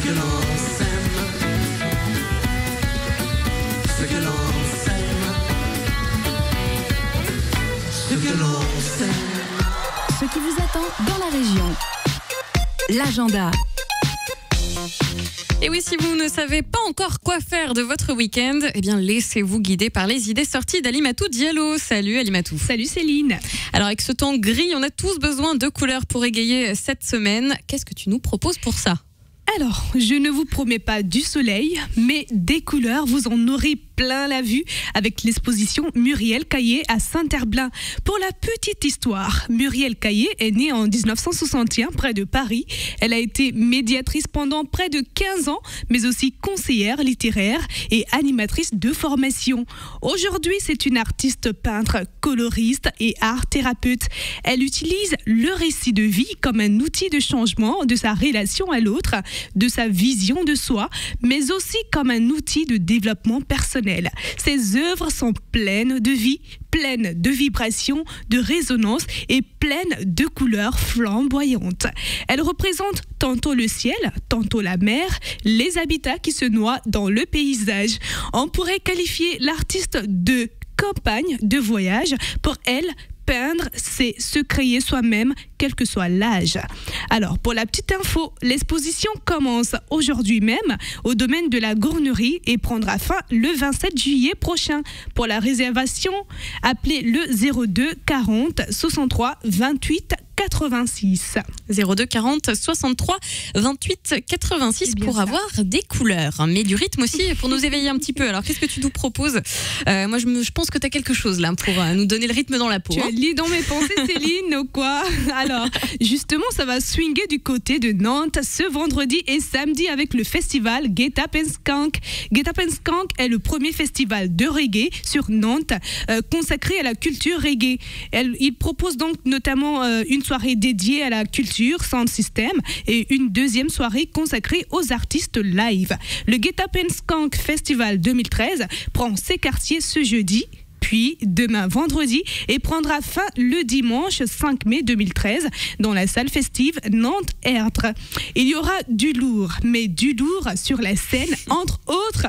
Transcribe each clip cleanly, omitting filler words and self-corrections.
que l'on s'aime, ce que l'on s'aime, ce que l'on s'aime. Ce qui vous attend dans la région. L'agenda. Et oui, si vous ne savez pas encore quoi faire de votre week-end, eh bien laissez-vous guider par les idées sorties d'Alimatou Diallo. Salut Alimatou. Salut Céline. Alors avec ce temps gris, on a tous besoin de couleurs pour égayer cette semaine. Qu'est-ce que tu nous proposes pour ça ? Alors, je ne vous promets pas du soleil, mais des couleurs, vous en aurez plein la vue avec l'exposition Muriel Caillé à Saint-Herblain. Pour la petite histoire, Muriel Caillé est née en 1961 près de Paris. Elle a été médiatrice pendant près de 15 ans, mais aussi conseillère littéraire et animatrice de formation. Aujourd'hui, c'est une artiste peintre, coloriste et art-thérapeute. Elle utilise le récit de vie comme un outil de changement de sa relation à l'autre, de sa vision de soi, mais aussi comme un outil de développement personnel. Ses œuvres sont pleines de vie, pleines de vibrations, de résonances et pleines de couleurs flamboyantes. Elle représente tantôt le ciel, tantôt la mer, les habitats qui se noient dans le paysage. On pourrait qualifier l'artiste de campagne de voyage. Pour elle, peindre, c'est se créer soi-même, quel que soit l'âge. Alors, pour la petite info, l'exposition commence aujourd'hui même au domaine de la Gournerie et prendra fin le 27 juillet prochain. Pour la réservation, appelez le 02 40 63 28 86. 02 40 63 28 86 pour ça. avoir des couleurs, mais du rythme aussi pour nous éveiller un petit peu. Alors qu'est-ce que tu nous proposes ? Moi je pense que tu as quelque chose là pour nous donner le rythme dans la peau. Tu lis dans mes pensées Céline ou quoi ? Alors justement ça va swinguer du côté de Nantes ce vendredi et samedi avec le festival Get Up and Skank. Get Up and Skank est le premier festival de reggae sur Nantes consacré à la culture reggae. Il propose donc notamment une soirée dédiée à la culture sound system et une deuxième soirée consacrée aux artistes live. Le Get Up and Skank Festival 2013 prend ses quartiers ce jeudi, puis demain vendredi et prendra fin le dimanche 5 mai 2013 dans la salle festive Nantes-Erdre. Il y aura du lourd, mais du lourd sur la scène, entre autres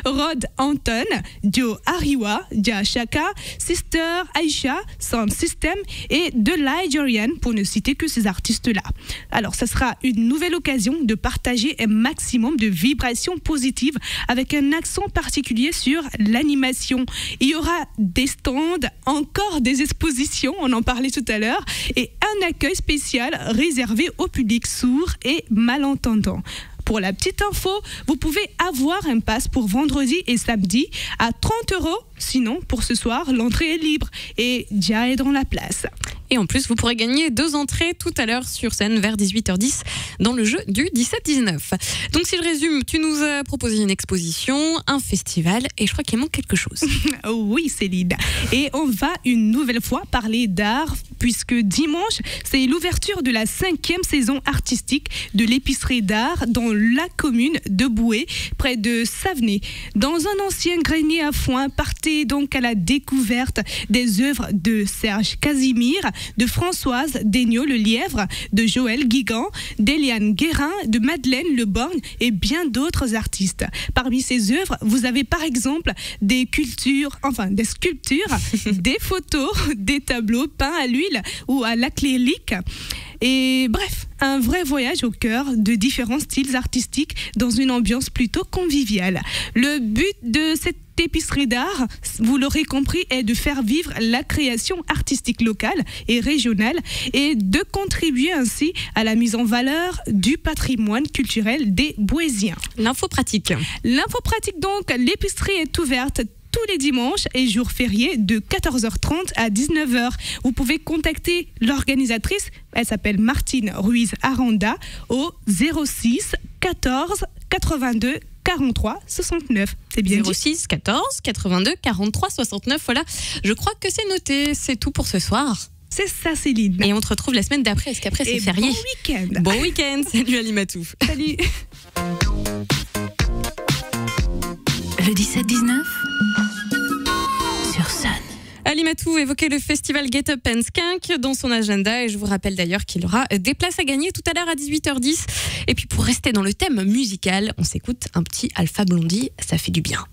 Rod Anton, Joe Ariwa, Dia Shaka, Sister Aisha, Sound System et The Ligerian, pour ne citer que ces artistes-là. Alors, ça sera une nouvelle occasion de partager un maximum de vibrations positives avec un accent particulier sur l'animation. Il y aura des stands, encore des expositions, on en parlait tout à l'heure, et un accueil spécial réservé au public sourd et malentendant. Pour la petite info, vous pouvez avoir un pass pour vendredi et samedi à 30 €. Sinon, pour ce soir, l'entrée est libre et Dia est dans la place. Et en plus, vous pourrez gagner 2 entrées tout à l'heure sur scène vers 18h10 dans le jeu du 17-19. Donc si je résume, tu nous as proposé une exposition, un festival et je crois qu'il manque quelque chose. Oui Céline. Et on va une nouvelle fois parler d'art puisque dimanche, c'est l'ouverture de la 5e saison artistique de l'épicerie d'art dans la commune de Boué, près de Savenay. Dans un ancien grenier à foin, partez donc à la découverte des œuvres de Serge Casimir, de Françoise Degnaud-le-Lièvre, de Joël Guigan, d'Eliane Guérin, de Madeleine Leborgne et bien d'autres artistes. Parmi ces œuvres, vous avez par exemple des sculptures, des photos, des tableaux peints à l'huile ou à l'acrylique. Et bref, un vrai voyage au cœur de différents styles artistiques dans une ambiance plutôt conviviale. Le but de cette épicerie d'art, vous l'aurez compris, est de faire vivre la création artistique locale et régionale et de contribuer ainsi à la mise en valeur du patrimoine culturel des Bouésiens. L'info pratique. L'info pratique donc, l'épicerie est ouverte tous les dimanches et jours fériés de 14h30 à 19h. Vous pouvez contacter l'organisatrice, elle s'appelle Martine Ruiz Aranda, au 06 14 82 43 69. C'est bien 06 14 82 43 69. Voilà, je crois que c'est noté. C'est tout pour ce soir. C'est ça Céline. Et on te retrouve la semaine d'après, parce qu'après c'est férié. Bon week-end. Bon week-end. Salut Alimatou. Salut. Le 17-19 sur Sun. Allez, Matou évoquait le festival Get Up and Skunk dans son agenda et je vous rappelle d'ailleurs qu'il aura des places à gagner tout à l'heure à 18h10. Et puis pour rester dans le thème musical, on s'écoute un petit Alpha Blondie, ça fait du bien.